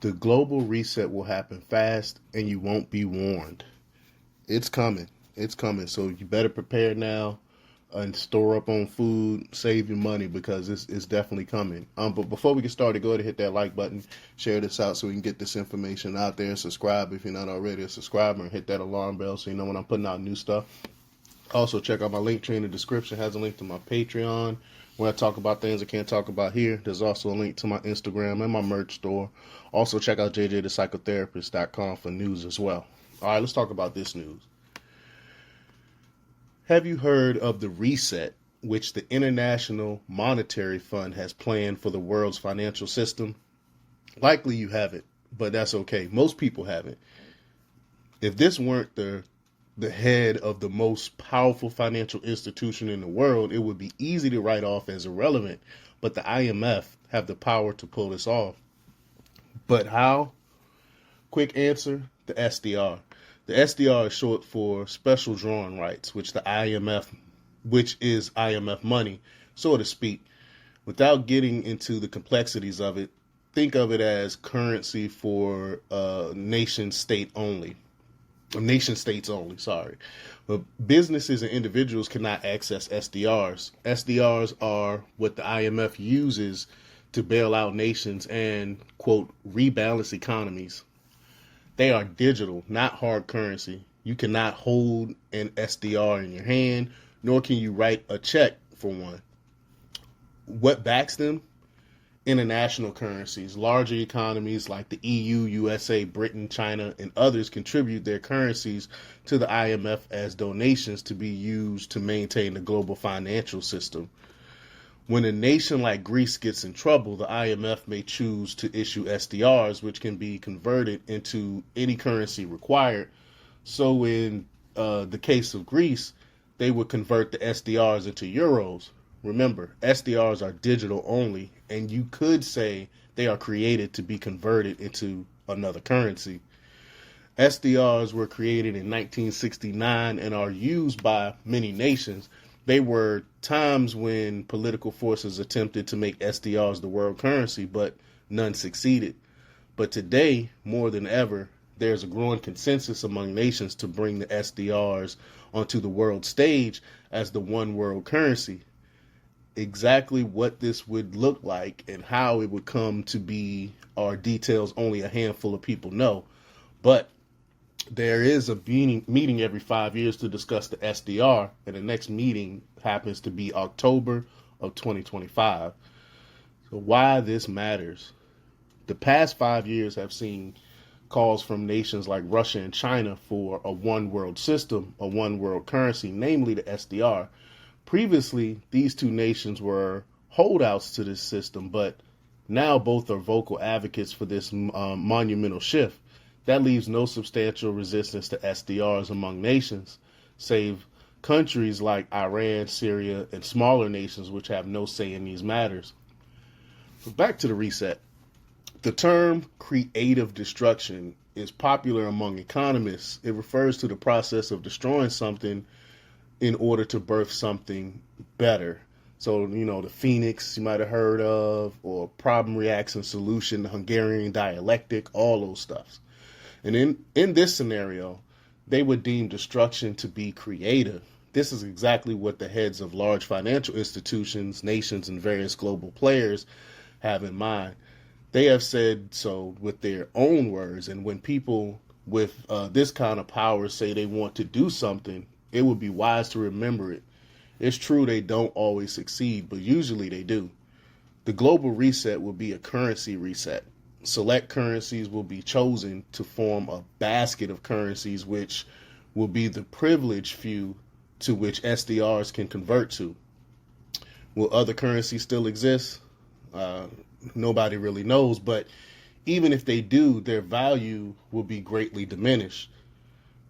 The global reset will happen fast and you won't be warned. It's coming. It's coming. So you better prepare now and store up on food, save your money because it's definitely coming. But before we get started, go ahead and hit that like button, share this out so we can get this information out there. Subscribe if you're not already a subscriber, and hit that alarm bell so you know when I'm putting out new stuff. Also, check out my link tree in the description. It has a link to my Patreon where I talk about things I can't talk about here. There's also a link to my Instagram and my merch store. Also, check out jjthepsychotherapist.com for news as well. All right, let's talk about this news. Have you heard of the reset which the International Monetary Fund has planned for the world's financial system? Likely you haven't, but that's okay. Most people haven't. If this weren't the head of the most powerful financial institution in the world, it would be easy to write off as irrelevant. But the IMF have the power to pull this off. But how? Quick answer, the SDR. The SDR is short for Special Drawing Rights, which is IMF money, so to speak. Without getting into the complexities of it, think of it as currency for nation states only. But businesses and individuals cannot access SDRs. SDRs are what the IMF uses to bail out nations and, quote, rebalance economies. They are digital, not hard currency. You cannot hold an SDR in your hand, nor can you write a check for one. What backs them? International currencies. Larger economies like the EU, USA, Britain, China, and others contribute their currencies to the IMF as donations to be used to maintain the global financial system. When a nation like Greece gets in trouble, the IMF may choose to issue SDRs, which can be converted into any currency required. So in the case of Greece, they would convert the SDRs into euros. Remember, SDRs are digital only, and you could say they are created to be converted into another currency. SDRs were created in 1969 and are used by many nations. They were times when political forces attempted to make SDRs the world currency, but none succeeded. But today, more than ever, there's a growing consensus among nations to bring the SDRs onto the world stage as the one world currency. Exactly what this would look like and how it would come to be are details only a handful of people know. But there is a meeting every 5 years to discuss the SDR, and the next meeting happens to be October of 2025. So why this matters? The past 5 years have seen calls from nations like Russia and China for a one world system, a one world currency, namely the SDR. Previously, these two nations were holdouts to this system, but now both are vocal advocates for this monumental shift. That leaves no substantial resistance to SDRs among nations, save countries like Iran, Syria, and smaller nations which have no say in these matters. So back to the reset. The term creative destruction is popular among economists. It refers to the process of destroying something in order to birth something better. So, the phoenix you might have heard of, or problem, reaction, solution, the Hungarian dialectic, all those stuffs. And in this scenario, they would deem destruction to be creative. This is exactly what the heads of large financial institutions, nations, and various global players have in mind. They have said so with their own words, and when people with this kind of power say they want to do something, it would be wise to remember it. It's true they don't always succeed, but usually they do. The global reset will be a currency reset. Select currencies will be chosen to form a basket of currencies, which will be the privileged few to which SDRs can convert to. Will other currencies still exist? Nobody really knows, but even if they do, their value will be greatly diminished.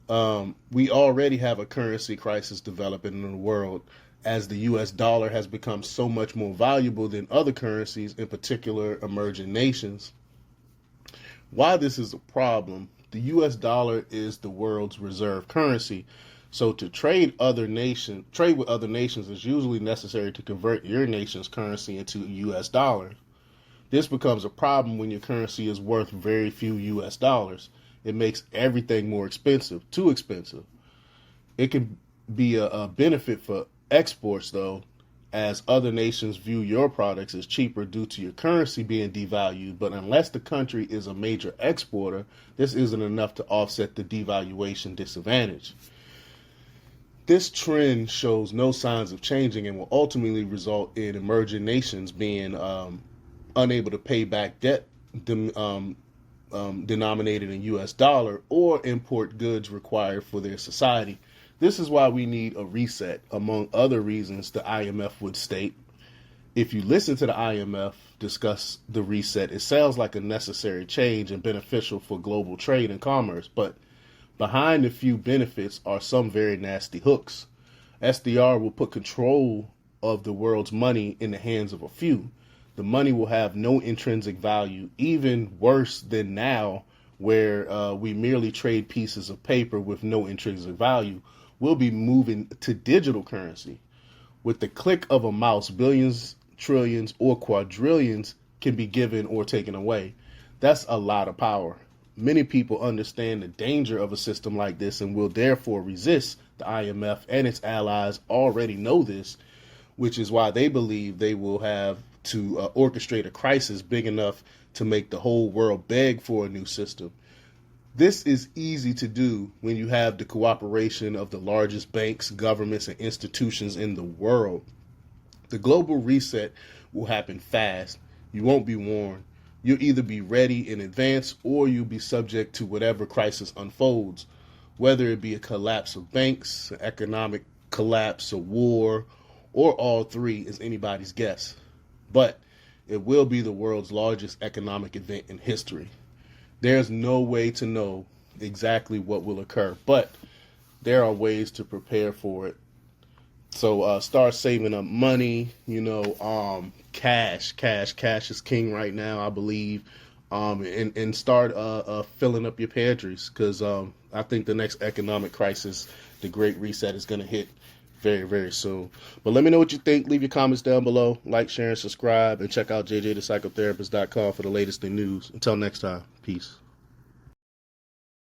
We already have a currency crisis developing in the world as the US dollar has become so much more valuable than other currencies, in particular emerging nations. Why this is a problem, the US dollar is the world's reserve currency. So to trade with other nations is usually necessary to convert your nation's currency into a US dollar. This becomes a problem when your currency is worth very few US dollars. It makes everything more expensive, too expensive. It can be a benefit for exports, though, as other nations view your products as cheaper due to your currency being devalued. But unless the country is a major exporter, this isn't enough to offset the devaluation disadvantage. This trend shows no signs of changing and will ultimately result in emerging nations being unable to pay back debt denominated in US dollar or import goods required for their society. This is why we need a reset, among other reasons the IMF would state. If you listen to the IMF discuss the reset, it sounds like a necessary change and beneficial for global trade and commerce, but behind the few benefits are some very nasty hooks. SDR will put control of the world's money in the hands of a few. The money will have no intrinsic value, even worse than now, where we merely trade pieces of paper with no intrinsic value. We'll be moving to digital currency. With the click of a mouse, billions, trillions, or quadrillions can be given or taken away. That's a lot of power. Many people understand the danger of a system like this and will therefore resist. The IMF and its allies already know this, which is why they believe they will have to orchestrate a crisis big enough to make the whole world beg for a new system. This is easy to do when you have the cooperation of the largest banks, governments, and institutions in the world. The global reset will happen fast. You won't be warned. You'll either be ready in advance or you'll be subject to whatever crisis unfolds, whether it be a collapse of banks, an economic collapse, a war, or all three is anybody's guess. But it will be the world's largest economic event in history. There's no way to know exactly what will occur, but there are ways to prepare for it. So start saving up money, cash is king right now, I believe. And start filling up your pantries, because I think the next economic crisis, the Great Reset, is going to hit very, very soon. But let me know what you think. Leave your comments down below. Like, share, and subscribe. And check out jjthepsychotherapist.com for the latest in news. Until next time, peace.